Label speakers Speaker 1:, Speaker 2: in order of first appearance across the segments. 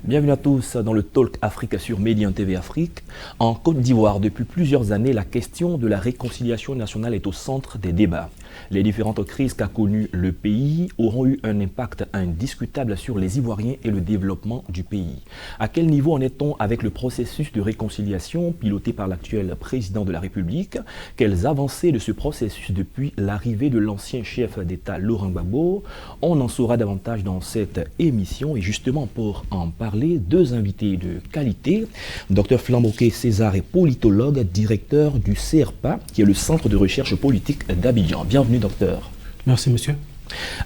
Speaker 1: Bienvenue à tous dans le Talk Afrique sur Médien TV Afrique. En Côte d'Ivoire, depuis plusieurs années, la question de la réconciliation nationale est au centre des débats. Les différentes crises qu'a connues le pays auront eu un impact indiscutable sur les Ivoiriens et le développement du pays. À quel niveau en est-on avec le processus de réconciliation piloté par l'actuel président de la République? Quelles avancées de ce processus depuis l'arrivée de l'ancien chef d'État Laurent Gbagbo? On en saura davantage dans cette émission et justement pour en parler, deux invités de qualité. Dr Flamboquet César est politologue, directeur du CERPA, qui est le Centre de recherche politique d'Abidjan. Bienvenue, docteur.
Speaker 2: Merci, monsieur.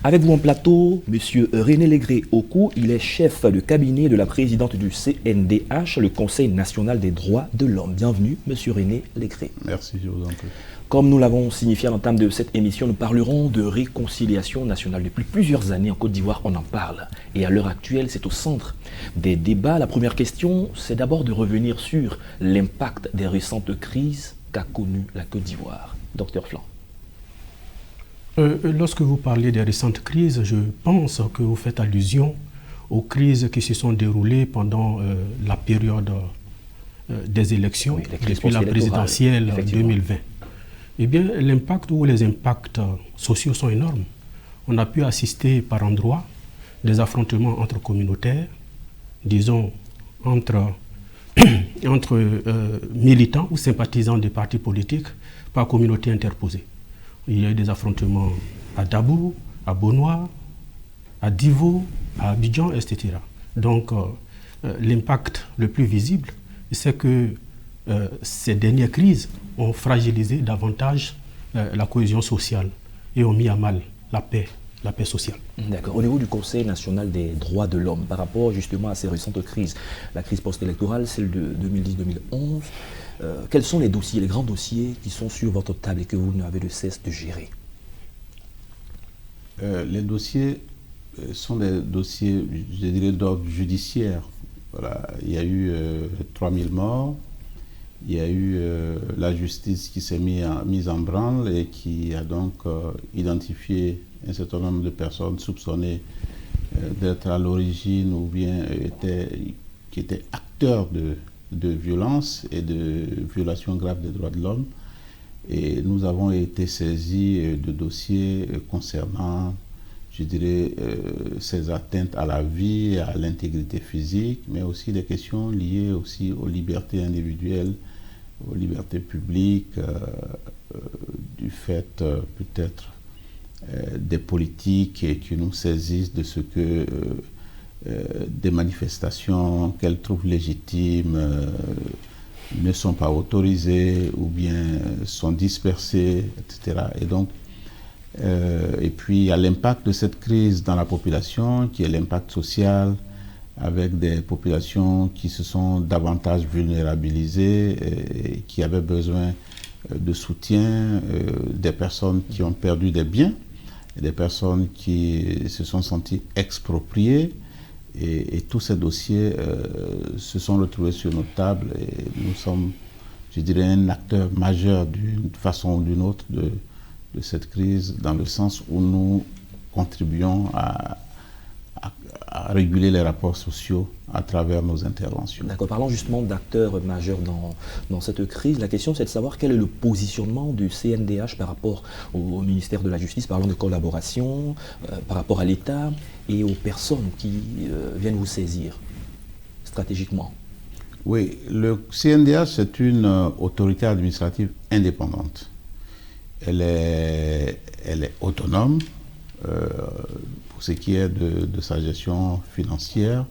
Speaker 1: Avec vous en plateau, monsieur René Legré-Okou, il est chef de cabinet de la présidente du CNDH, le Conseil national des droits de l'homme. Bienvenue, monsieur René Legré.
Speaker 3: Merci, je vous en prie.
Speaker 1: Comme nous l'avons signifié à l'entame de cette émission, nous parlerons de réconciliation nationale. Depuis plusieurs années en Côte d'Ivoire, on en parle. Et à l'heure actuelle, c'est au centre des débats. La première question, c'est d'abord de revenir sur l'impact des récentes crises qu'a connues la Côte d'Ivoire. Docteur Flan.
Speaker 2: Lorsque vous parlez des récentes crises, je pense que vous faites allusion aux crises qui se sont déroulées pendant la période des élections, depuis la présidentielle 2020. Eh bien, l'impact ou les impacts sociaux sont énormes. On a pu assister par endroits des affrontements entre communautaires, disons entre militants ou sympathisants des partis politiques par communauté interposée. Il y a eu des affrontements à Dabou, à Bonois, à Divo, à Abidjan, etc. Donc, l'impact le plus visible, c'est que ces dernières crises ont fragilisé davantage la cohésion sociale et ont mis à mal la paix sociale.
Speaker 1: D'accord. Au niveau du Conseil national des droits de l'homme, par rapport justement à ces récentes crises, la crise post-électorale, celle de 2010-2011, quels sont les dossiers, les grands dossiers qui sont sur votre table et que vous n'avez de cesse de gérer?
Speaker 3: Les dossiers sont des dossiers, je dirais, d'ordre judiciaire. Voilà. Il y a eu 3000 morts. Il y a eu la justice qui s'est mise en branle et qui a donc identifié un certain nombre de personnes soupçonnées d'être à l'origine ou bien qui étaient acteurs de violences et de violations graves des droits de l'homme. Et nous avons été saisis de dossiers concernant, je dirais, ces atteintes à la vie, à l'intégrité physique, mais aussi des questions liées aussi aux libertés individuelles, aux libertés publiques, du fait peut-être des politiques qui nous saisissent de ce que des manifestations qu'elles trouvent légitimes ne sont pas autorisées ou bien sont dispersées, etc. Et donc, et puis il y a l'impact de cette crise dans la population, qui est l'impact social, avec des populations qui se sont davantage vulnérabilisées et qui avaient besoin de soutien, des personnes qui ont perdu des biens, des personnes qui se sont senties expropriées. Et tous ces dossiers se sont retrouvés sur nos tables et nous sommes, je dirais, un acteur majeur d'une façon ou d'une autre de cette crise, dans le sens où nous contribuons à réguler les rapports sociaux à travers nos interventions.
Speaker 1: D'accord. Parlons justement d'acteurs majeurs dans cette crise. La question, c'est de savoir quel est le positionnement du CNDH par rapport au ministère de la Justice. Parlons de collaboration, par rapport à l'État et aux personnes qui viennent vous saisir stratégiquement.
Speaker 3: Oui, le CNDH, c'est une autorité administrative indépendante. Elle est autonome pour ce qui est de sa gestion financière,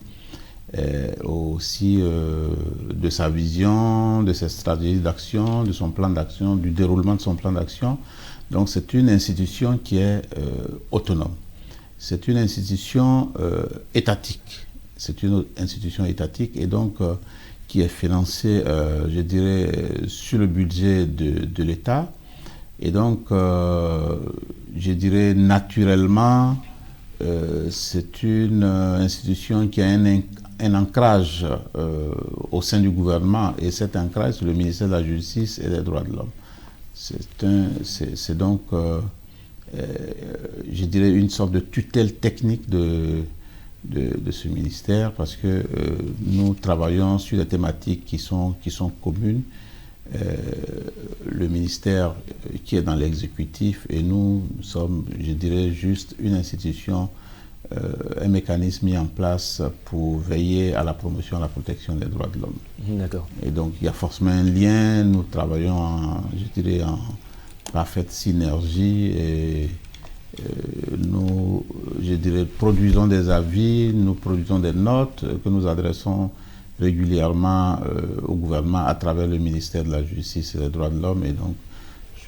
Speaker 3: aussi de sa vision, de ses stratégies d'action, de son plan d'action, du déroulement de son plan d'action. Donc c'est une institution qui est autonome. C'est une institution étatique. C'est une institution étatique et donc qui est financée, je dirais, sur le budget de l'État. Et donc, je dirais naturellement, c'est une institution qui a un ancrage au sein du gouvernement, et cet ancrage, c'est le ministère de la Justice et des Droits de l'Homme. C'est donc, je dirais, une sorte de tutelle technique de ce ministère parce que nous travaillons sur des thématiques qui sont communes. Le ministère qui est dans l'exécutif et nous sommes, je dirais, juste une institution, un mécanisme mis en place pour veiller à la promotion et à la protection des droits de l'homme.
Speaker 1: D'accord.
Speaker 3: Et donc il y a forcément un lien, nous travaillons je dirais en parfaite synergie et nous, je dirais, produisons des avis, nous produisons des notes que nous adressons régulièrement au gouvernement à travers le ministère de la Justice et des Droits de l'Homme. Et donc,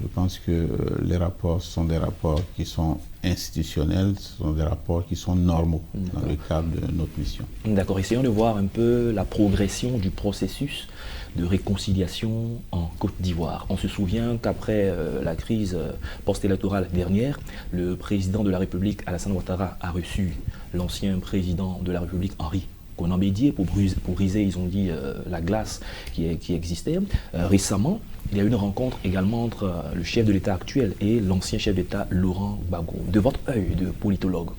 Speaker 3: je pense que les rapports sont des rapports qui sont institutionnels, ce sont des rapports qui sont normaux dans le cadre de notre mission.
Speaker 1: D'accord. Essayons de voir un peu la progression du processus de réconciliation en Côte d'Ivoire. On se souvient qu'après la crise post-électorale dernière, le président de la République, Alassane Ouattara, a reçu l'ancien président de la République, Henri Konan Bédié, pour briser, ils ont dit, la glace qui existait. Récemment, il y a eu une rencontre également entre le chef de l'État actuel et l'ancien chef d'État, Laurent Gbagbo. De votre œil de politologue,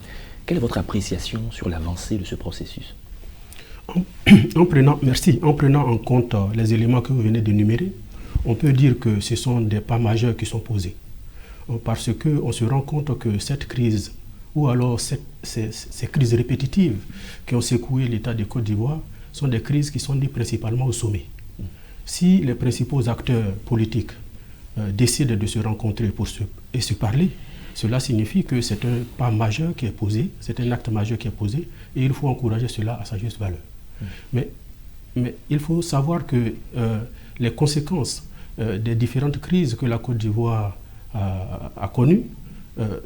Speaker 1: quelle est votre appréciation sur l'avancée de ce processus ?
Speaker 2: En prenant en compte les éléments que vous venez d'énumérer, on peut dire que ce sont des pas majeurs qui sont posés. Parce qu'on se rend compte que cette crise, ou alors ces crises répétitives qui ont secoué l'État de Côte d'Ivoire, sont des crises qui sont nées principalement au sommet. Si les principaux acteurs politiques décident de se rencontrer et se parler, cela signifie que c'est un pas majeur qui est posé, c'est un acte majeur qui est posé, et il faut encourager cela à sa juste valeur. Mais il faut savoir que les conséquences des différentes crises que la Côte d'Ivoire a connues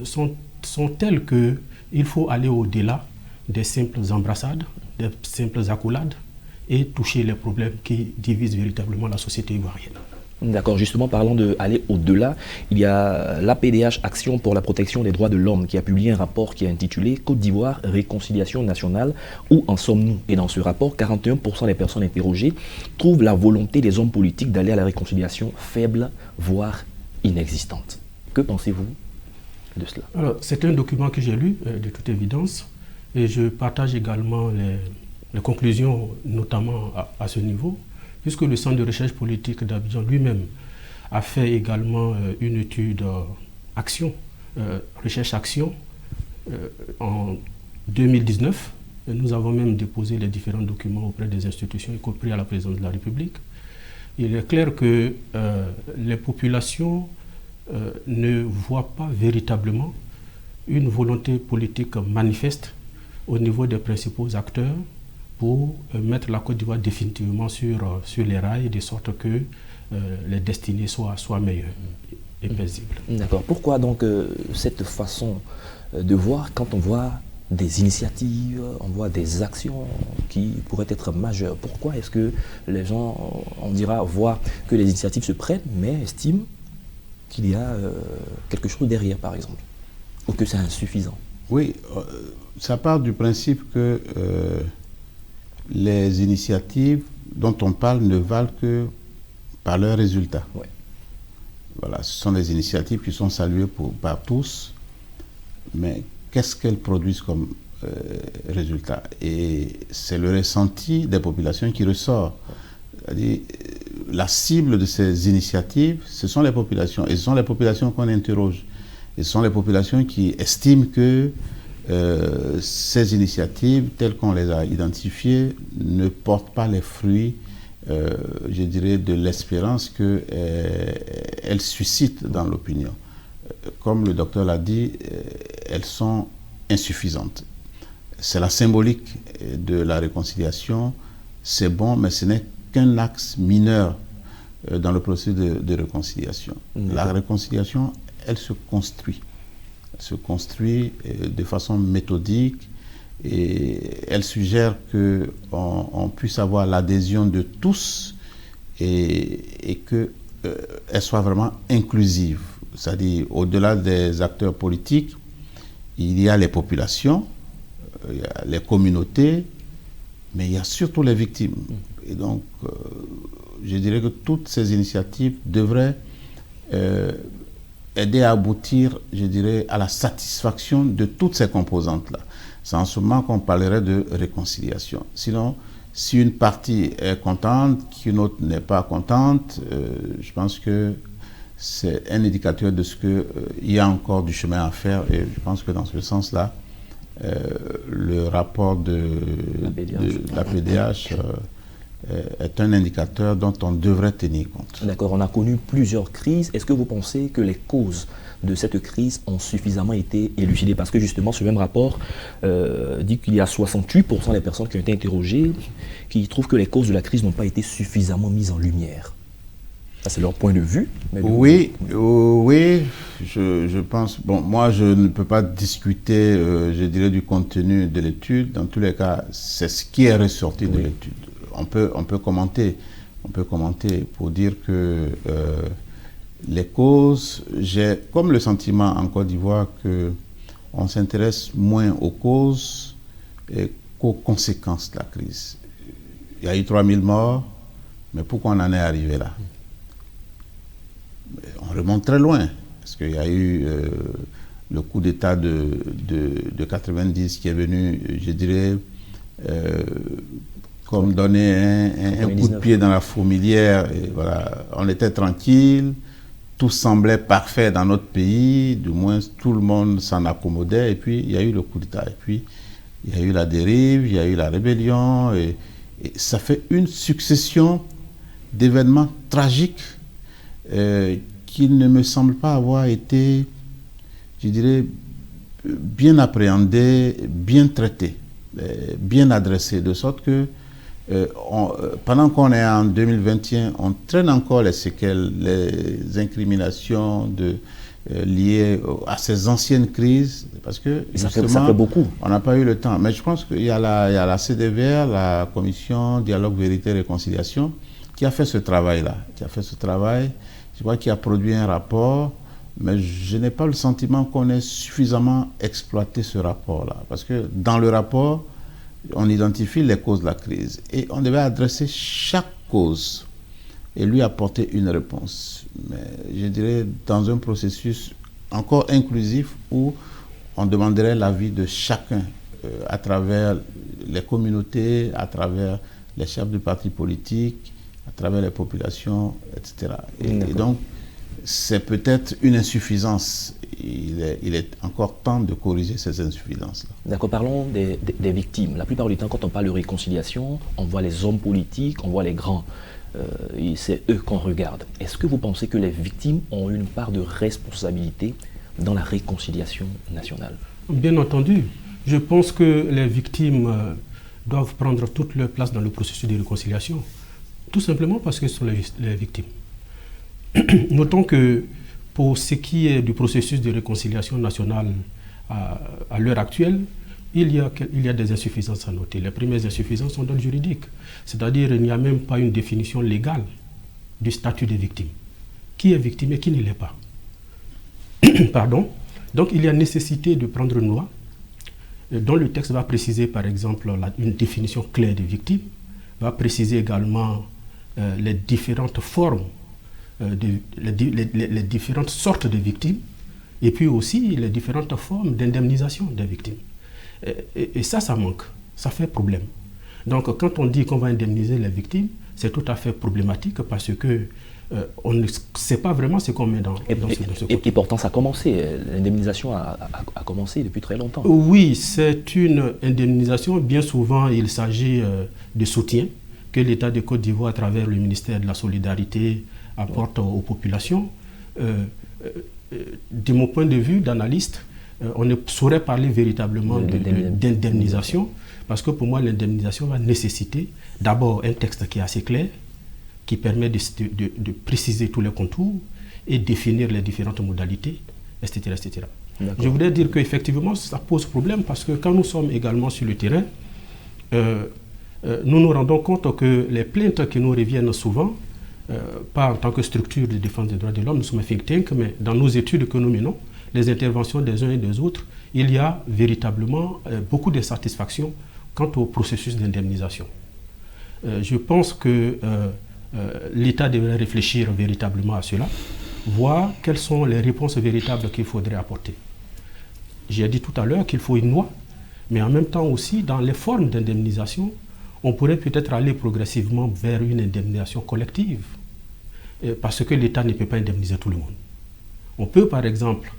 Speaker 2: sont telles qu'il faut aller au-delà des simples embrassades, des simples accolades et toucher les problèmes qui divisent véritablement la société ivoirienne.
Speaker 1: D'accord, justement, parlant d'aller au-delà, il y a l'APDH Action pour la protection des droits de l'homme qui a publié un rapport qui est intitulé Côte d'Ivoire, réconciliation nationale, où en sommes-nous? Et dans ce rapport, 41% des personnes interrogées trouvent la volonté des hommes politiques d'aller à la réconciliation faible, voire inexistante. Que pensez-vous de cela?
Speaker 2: Alors, c'est un document que j'ai lu, de toute évidence, et je partage également les conclusions, notamment à ce niveau, puisque le Centre de recherche politique d'Abidjan lui-même a fait également une étude recherche-action en 2019. Et nous avons même déposé les différents documents auprès des institutions, y compris à la présidence de la République. Il est clair que les populations ne voient pas véritablement une volonté politique manifeste au niveau des principaux acteurs pour mettre la Côte d'Ivoire définitivement sur les rails, de sorte que les destinées soient meilleures et paisibles.
Speaker 1: D'accord. Pourquoi donc cette façon de voir quand on voit des initiatives, on voit des actions qui pourraient être majeures? Pourquoi est-ce que les gens, on dira, voient que les initiatives se prennent, mais estiment qu'il y a quelque chose derrière, par exemple, ou que c'est insuffisant?
Speaker 3: Oui, ça part du principe que les initiatives dont on parle ne valent que par leurs résultats.
Speaker 1: Ouais.
Speaker 3: Voilà, ce sont des initiatives qui sont saluées par tous, mais qu'est-ce qu'elles produisent comme résultat? Et c'est le ressenti des populations qui ressort. C'est-à-dire, la cible de ces initiatives, ce sont les populations, et ce sont les populations qu'on interroge. Et ce sont les populations qui estiment que ces initiatives, telles qu'on les a identifiées, ne portent pas les fruits, je dirais, de l'espérance qu'elles suscitent dans l'opinion. Comme le docteur l'a dit, elles sont insuffisantes. C'est la symbolique de la réconciliation, c'est bon, mais ce n'est qu'un axe mineur dans le processus de réconciliation. La réconciliation, elle se construit. Elle se construit de façon méthodique et elle suggère qu'on puisse avoir l'adhésion de tous et qu'elle soit vraiment inclusive. C'est-à-dire, au-delà des acteurs politiques, il y a les populations, il y a les communautés, mais il y a surtout les victimes. Et donc, je dirais que toutes ces initiatives devraient aider à aboutir, je dirais, à la satisfaction de toutes ces composantes-là. c'est en ce moment qu'on parlerait de réconciliation. Sinon, si une partie est contente, qu'une autre n'est pas contente, je pense que c'est un indicateur de ce qu'il y a encore du chemin à faire. Et je pense que dans ce sens-là, le rapport de la PDH est un indicateur dont on devrait tenir compte.
Speaker 1: D'accord, on a connu plusieurs crises. Est-ce que vous pensez que les causes de cette crise ont suffisamment été élucidées? Parce que justement, ce même rapport dit qu'il y a 68% des personnes qui ont été interrogées qui trouvent que les causes de la crise n'ont pas été suffisamment mises en lumière. Ça, c'est leur point de vue. Mais
Speaker 3: oui, je pense... Bon, moi, je ne peux pas discuter, je dirais, du contenu de l'étude. Dans tous les cas, c'est ce qui est ressorti de l'étude. On peut commenter pour dire que les causes, j'ai comme le sentiment en Côte d'Ivoire qu'on s'intéresse moins aux causes qu'aux conséquences de la crise. Il y a eu 3000 morts, mais pourquoi on en est arrivé là? On remonte très loin, parce qu'il y a eu le coup d'État de 90 qui est venu, je dirais, comme donner un coup de pied dans la fourmilière. Et voilà, on était tranquille, tout semblait parfait dans notre pays, du moins tout le monde s'en accommodait, et puis il y a eu le coup d'État, et puis il y a eu la dérive, il y a eu la rébellion, et ça fait une succession d'événements tragiques qui ne me semblent pas avoir été, je dirais, bien appréhendés, bien traités, bien adressés, de sorte que pendant qu'on est en 2021, on traîne encore les séquelles, les incriminations liées à ces anciennes crises, parce que
Speaker 1: ça fait beaucoup.
Speaker 3: On n'a pas eu le temps. Mais je pense qu'il y a la CDVR, la Commission Dialogue, Vérité, Réconciliation, qui a fait ce travail-là, je crois qu'il a produit un rapport, mais je n'ai pas le sentiment qu'on ait suffisamment exploité ce rapport-là. Parce que dans le rapport, on identifie les causes de la crise et on devait adresser chaque cause et lui apporter une réponse. Mais je dirais dans un processus encore inclusif où on demanderait l'avis de chacun à travers les communautés, à travers les chefs de partis politiques, à travers les populations, etc. Et donc, c'est peut-être une insuffisance. Il est encore temps de corriger ces insuffisances-là.
Speaker 1: D'accord, parlons des victimes. La plupart du temps, quand on parle de réconciliation, on voit les hommes politiques, on voit les grands. C'est eux qu'on regarde. Est-ce que vous pensez que les victimes ont une part de responsabilité dans la réconciliation nationale?
Speaker 2: Bien entendu. Je pense que les victimes doivent prendre toute leur place dans le processus de réconciliation. Tout simplement parce que ce sont les victimes. Notons que pour ce qui est du processus de réconciliation nationale à l'heure actuelle, il y a des insuffisances à noter. Les premières insuffisances sont d'ordre juridique, c'est-à-dire qu'il n'y a même pas une définition légale du statut des victimes. Qui est victime et qui ne l'est pas. Pardon. Donc il y a nécessité de prendre une loi dont le texte va préciser par exemple une définition claire des victimes, va préciser également les différentes formes, les différentes sortes de victimes, et puis aussi les différentes formes d'indemnisation des victimes. Et ça manque, ça fait problème. Donc quand on dit qu'on va indemniser les victimes, c'est tout à fait problématique parce que on ne sait pas vraiment ce qu'on met dans ce côté.
Speaker 1: Et pourtant ça a commencé, l'indemnisation a commencé depuis très longtemps.
Speaker 2: Oui, c'est une indemnisation, bien souvent il s'agit de soutien que l'État de Côte d'Ivoire, à travers le ministère de la Solidarité, apporte aux populations. De mon point de vue d'analyste, on ne saurait parler véritablement d'indemnisation, parce que pour moi, l'indemnisation va nécessiter d'abord un texte qui est assez clair, qui permet de préciser tous les contours et définir les différentes modalités, etc. etc. Je voudrais dire qu'effectivement, ça pose problème, parce que quand nous sommes également sur le terrain, nous nous rendons compte que les plaintes qui nous reviennent souvent, pas en tant que structure de défense des droits de l'homme, nous sommes un think tank, mais dans nos études que nous menons, les interventions des uns et des autres, il y a véritablement beaucoup de satisfaction quant au processus d'indemnisation. Je pense que l'État devrait réfléchir véritablement à cela, voir quelles sont les réponses véritables qu'il faudrait apporter. J'ai dit tout à l'heure qu'il faut une loi Mais en même temps aussi, dans les formes d'indemnisation, on pourrait peut-être aller progressivement vers une indemnisation collective, parce que l'État ne peut pas indemniser tout le monde. On peut par exemple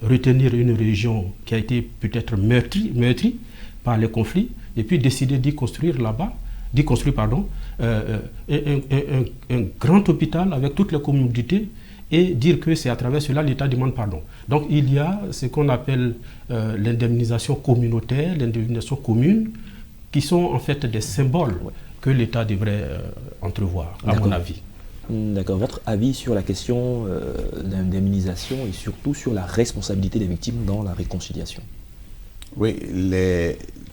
Speaker 2: retenir une région qui a été peut-être meurtrie par les conflits et puis décider d'y construire un grand hôpital avec toutes les commodités et dire que c'est à travers cela l'État demande pardon. Donc il y a ce qu'on appelle l'indemnisation communautaire, l'indemnisation commune, qui sont en fait des symboles que l'État devrait entrevoir, à mon avis.
Speaker 1: D'accord. Votre avis sur la question d'indemnisation et surtout sur la responsabilité des victimes dans la réconciliation?
Speaker 3: Oui,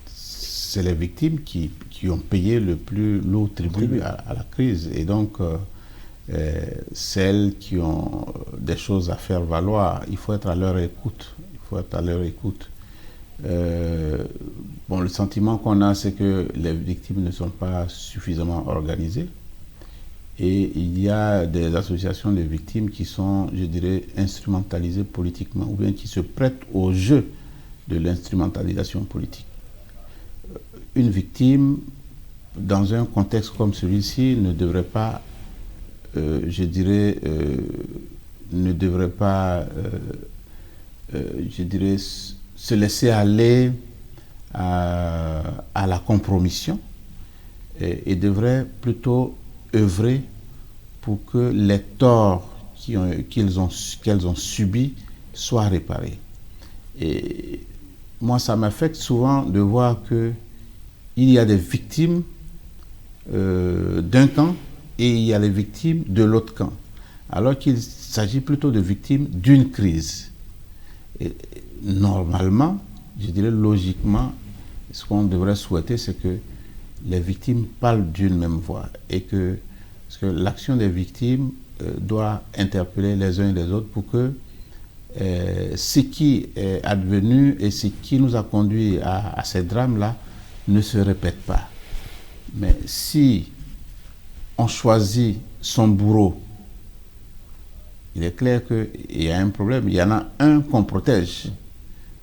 Speaker 3: c'est les victimes qui ont payé le plus lourd tribut à la crise. Et donc, celles qui ont des choses à faire valoir, il faut être à leur écoute. Bon, le sentiment qu'on a, c'est que les victimes ne sont pas suffisamment organisées. Et il y a des associations de victimes qui sont, je dirais, instrumentalisées politiquement, ou bien qui se prêtent au jeu de l'instrumentalisation politique. Une victime, dans un contexte comme celui-ci, ne devrait pas, se laisser aller à la compromission et devrait plutôt œuvrer pour que les torts qu'elles ont subis soient réparés. Et moi, ça m'affecte souvent de voir qu'il y a des victimes d'un camp et il y a les victimes de l'autre camp, alors qu'il s'agit plutôt de victimes d'une crise. Et normalement, je dirais logiquement, ce qu'on devrait souhaiter, c'est que les victimes parlent d'une même voix et parce que l'action des victimes doit interpeller les uns et les autres pour que ce qui est advenu et ce qui nous a conduit à ces drames-là ne se répète pas. Mais si on choisit son bourreau, il est clair qu'il y a un problème. Il y en a un qu'on protège.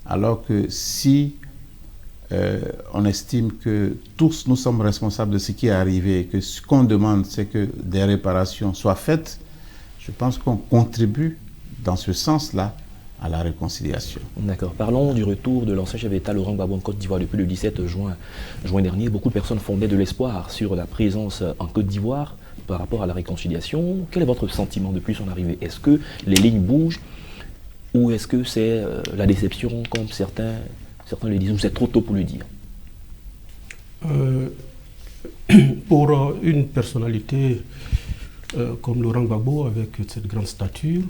Speaker 3: Alors que si on estime que tous nous sommes responsables de ce qui est arrivé et que ce qu'on demande, c'est que des réparations soient faites, je pense qu'on contribue dans ce sens-là à la réconciliation.
Speaker 1: D'accord. Parlons du retour de l'ancien chef d'État Laurent Gbagbo en Côte d'Ivoire depuis le 17 juin dernier. Beaucoup de personnes fondaient de l'espoir sur la présence en Côte d'Ivoire par rapport à la réconciliation. Quel est votre sentiment depuis son arrivée? Est-ce que les lignes bougent ou est-ce que c'est la déception comme certains le disent, ou c'est trop tôt pour le dire?
Speaker 2: Pour une personnalité comme Laurent Gbagbo, avec cette grande stature,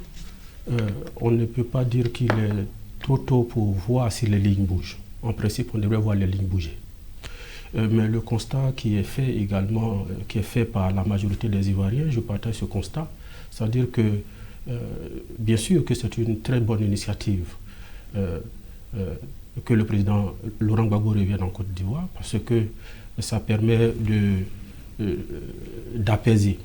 Speaker 2: on ne peut pas dire qu'il est trop tôt pour voir si les lignes bougent. En principe, on devrait voir les lignes bouger. Mais le constat qui est fait également, qui est fait par la majorité des Ivoiriens, je partage ce constat, c'est-à-dire que, bien sûr que c'est une très bonne initiative que le président Laurent Gbagbo revienne en Côte d'Ivoire, parce que ça permet d'apaiser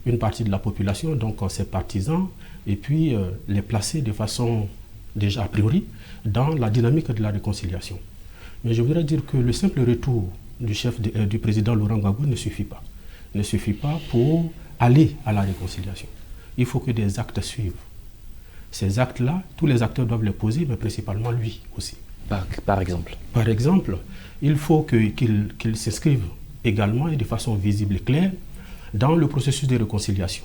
Speaker 2: une partie de la population, donc ses partisans, et puis les placer de façon déjà a priori dans la dynamique de la réconciliation. Mais je voudrais dire que le simple retour du président Laurent Gbagbo ne suffit pas. Ne suffit pas pour aller à la réconciliation. Il faut que des actes suivent. Ces actes-là, tous les acteurs doivent les poser, mais principalement lui aussi.
Speaker 1: Par exemple? Par
Speaker 2: exemple, il faut qu'il s'inscrive également et de façon visible et claire dans le processus de réconciliation.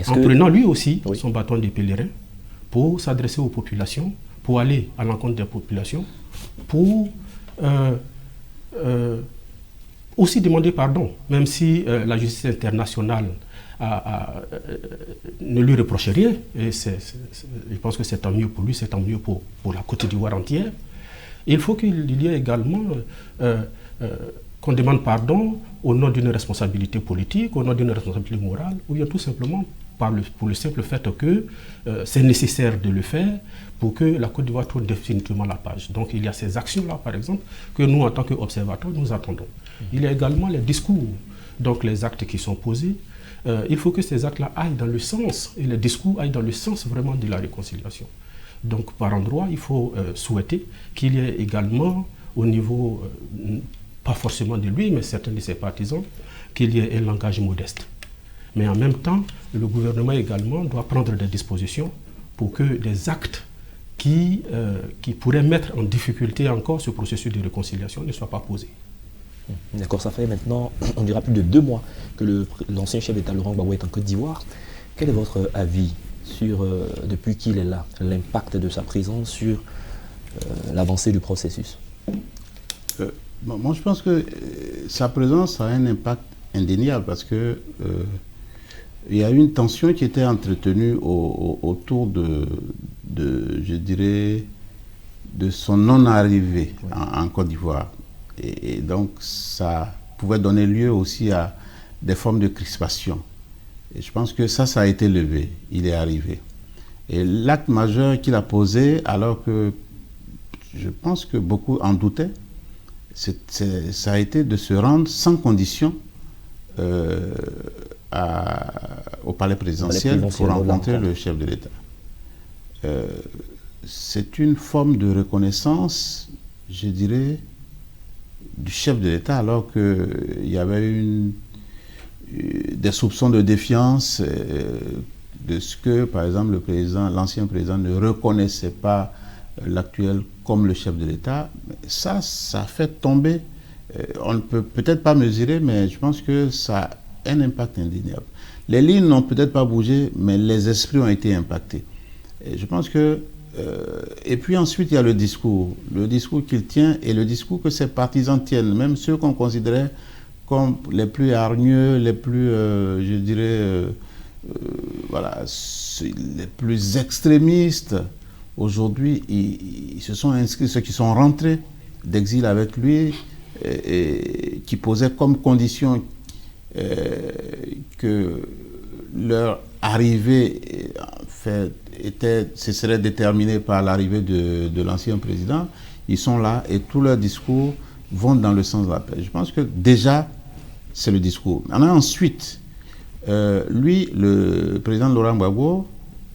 Speaker 2: Prenant lui aussi son bâton de pèlerin pour s'adresser aux populations, pour aller à l'encontre des populations, pour aussi demander pardon, même si la justice internationale ne lui reproche rien, et je pense que c'est tant mieux pour lui, c'est tant mieux pour la Côte d'Ivoire entière. Il faut qu'il y ait également qu'on demande pardon au nom d'une responsabilité politique, au nom d'une responsabilité morale, ou bien tout simplement pour le simple fait que c'est nécessaire de le faire pour que la Côte d'Ivoire tourne définitivement la page. Donc il y a ces actions-là, par exemple, que nous, en tant qu'observateurs, nous attendons. Il y a également les discours, donc les actes qui sont posés. Il faut que ces actes-là aillent dans le sens, et les discours aillent dans le sens vraiment de la réconciliation. Donc par endroit, il faut souhaiter qu'il y ait également au niveau, pas forcément de lui, mais certains de ses partisans, qu'il y ait un langage modeste. Mais en même temps, le gouvernement également doit prendre des dispositions pour que des actes qui pourraient mettre en difficulté encore ce processus de réconciliation ne soient pas posés.
Speaker 1: D'accord, ça fait maintenant, on dira plus de 2 mois que l'ancien chef d'État Laurent Gbagbo est en Côte d'Ivoire. Quel est votre avis sur, depuis qu'il est là, l'impact de sa présence sur l'avancée du processus?
Speaker 3: Moi, je pense que sa présence a un impact indéniable parce que il y a une tension qui était entretenue autour je dirais, de son non-arrivée en Côte d'Ivoire. Et donc, ça pouvait donner lieu aussi à des formes de crispation. Et je pense que ça a été levé. Il est arrivé. Et l'acte majeur qu'il a posé, alors que je pense que beaucoup en doutaient, ça a été de se rendre sans condition au palais présidentiel pour rencontrer le chef de l'État. C'est une forme de reconnaissance, je dirais, du chef de l'État, alors qu'il y avait des soupçons de défiance de ce que, par exemple, l'ancien président ne reconnaissait pas l'actuel comme le chef de l'État. Ça fait tomber, on ne peut peut-être pas mesurer, mais je pense que ça a un impact indéniable. Les lignes n'ont peut-être pas bougé, mais les esprits ont été impactés. Et je pense que et puis ensuite, il y a le discours qu'il tient et le discours que ses partisans tiennent, même ceux qu'on considérait comme les plus hargneux, les plus, je dirais, voilà, les plus extrémistes. Aujourd'hui, ils se sont inscrits, ceux qui sont rentrés d'exil avec lui et qui posaient comme condition que leur arrivée ce serait déterminé par l'arrivée de l'ancien président. Ils sont là et tous leurs discours vont dans le sens de la paix. Je pense que déjà, c'est le discours. Ensuite, lui, le président Laurent Gbagbo,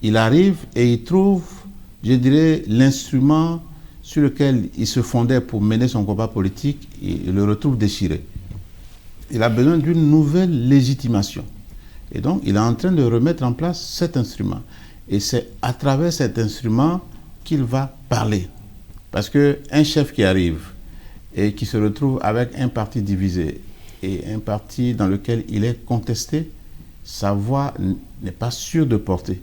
Speaker 3: il arrive et il trouve, je dirais, l'instrument sur lequel il se fondait pour mener son combat politique, il le retrouve déchiré. Il a besoin d'une nouvelle légitimation. Et donc, il est en train de remettre en place cet instrument. Et c'est à travers cet instrument qu'il va parler. Parce qu'un chef qui arrive et qui se retrouve avec un parti divisé et un parti dans lequel il est contesté, sa voix n'est pas sûre de porter.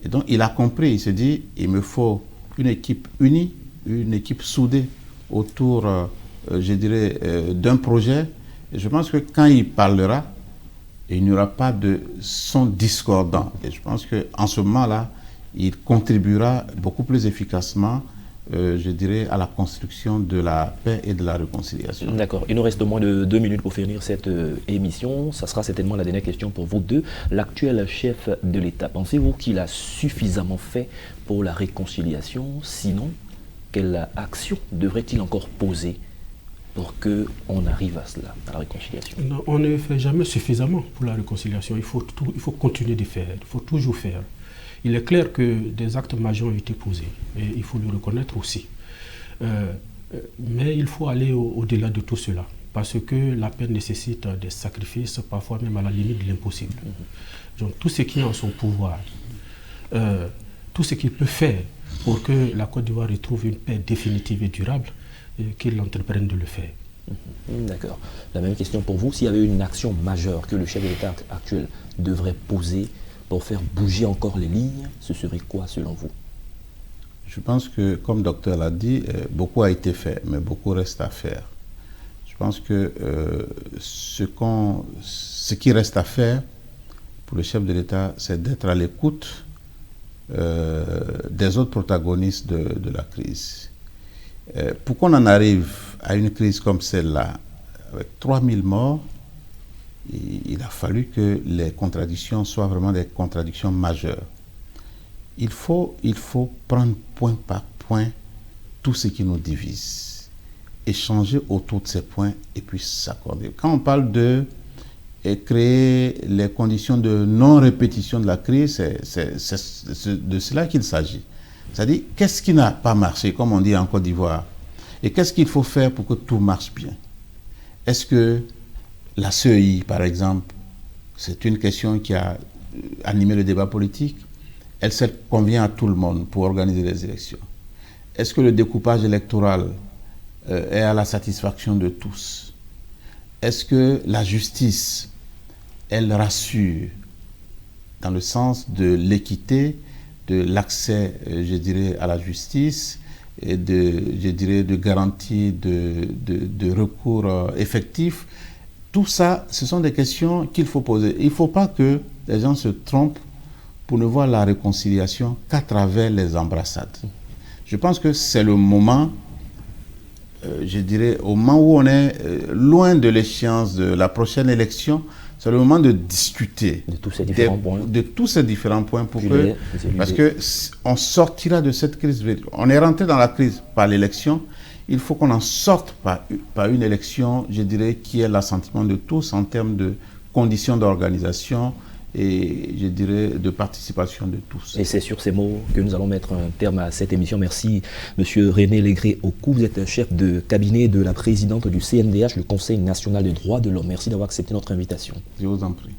Speaker 3: Et donc, il a compris, il se dit, il me faut une équipe unie, une équipe soudée autour, je dirais, d'un projet. Et je pense que quand il parlera, il n'y aura pas de son discordant. Et je pense qu'en ce moment-là, il contribuera beaucoup plus efficacement, je dirais, à la construction de la paix et de la réconciliation.
Speaker 1: D'accord. Il nous reste moins de 2 minutes pour finir cette émission. Ça sera certainement la dernière question pour vous deux. L'actuel chef de l'État, pensez-vous qu'il a suffisamment fait pour la réconciliation? Sinon, quelle action devrait-il encore poser pour qu'on arrive à cela, à la réconciliation?
Speaker 2: Non, on ne fait jamais suffisamment pour la réconciliation. Il faut continuer de faire, il faut toujours faire. Il est clair que des actes majeurs ont été posés, et il faut le reconnaître aussi. Mais il faut aller au-delà de tout cela, parce que la paix nécessite des sacrifices, parfois même à la limite de l'impossible. Donc tout ce qui est en son pouvoir, tout ce qu'il peut faire pour que la Côte d'Ivoire retrouve une paix définitive et durable, qu'il entreprenne de le faire.
Speaker 1: D'accord. La même question pour vous. S'il y avait une action majeure que le chef de l'État actuel devrait poser pour faire bouger encore les lignes, ce serait quoi selon vous?
Speaker 3: Je pense que, comme le docteur l'a dit, beaucoup a été fait, mais beaucoup reste à faire. Je pense que ce qui reste à faire pour le chef de l'État, c'est d'être à l'écoute des autres protagonistes de la crise. Pour qu'on en arrive à une crise comme celle-là, avec 3000 morts, il a fallu que les contradictions soient vraiment des contradictions majeures. Il faut prendre point par point tout ce qui nous divise, échanger autour de ces points et puis s'accorder. Quand on parle de créer les conditions de non-répétition de la crise, c'est de cela qu'il s'agit. C'est-à-dire, qu'est-ce qui n'a pas marché, comme on dit en Côte d'Ivoire? Et qu'est-ce qu'il faut faire pour que tout marche bien? Est-ce que la CEI, par exemple, c'est une question qui a animé le débat politique? Elle convient à tout le monde pour organiser les élections. Est-ce que le découpage électoral est à la satisfaction de tous? Est-ce que la justice, elle rassure dans le sens de l'équité, de l'accès, je dirais, à la justice et de garantie de recours effectif? Tout ça, ce sont des questions qu'il faut poser. Il ne faut pas que les gens se trompent pour ne voir la réconciliation qu'à travers les embrassades. Je pense que c'est le moment, je dirais, au moment où on est loin de l'échéance de la prochaine élection, c'est le moment de discuter
Speaker 1: de tous ces différents points.
Speaker 3: De tous ces différents points parce qu'on sortira de cette crise. On est rentré dans la crise par l'élection. Il faut qu'on en sorte par une élection, je dirais, qui est l'assentiment de tous en termes de conditions d'organisation et, je dirais, de participation de tous.
Speaker 1: Et c'est sur ces mots que nous allons mettre un terme à cette émission. Merci, Monsieur René Légré-Okou. Vous êtes chef de cabinet de la présidente du CNDH, le Conseil national des droits de l'homme. Merci d'avoir accepté notre invitation.
Speaker 3: Je vous en prie.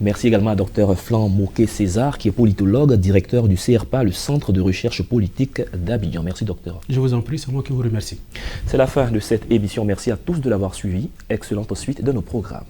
Speaker 1: Merci également à Dr Flan Moquet-César, qui est politologue, directeur du CRPA, le Centre de recherche politique d'Abidjan. Merci, docteur.
Speaker 2: Je vous en prie, c'est moi qui vous remercie.
Speaker 1: C'est la fin de cette émission. Merci à tous de l'avoir suivi. Excellente suite de nos programmes.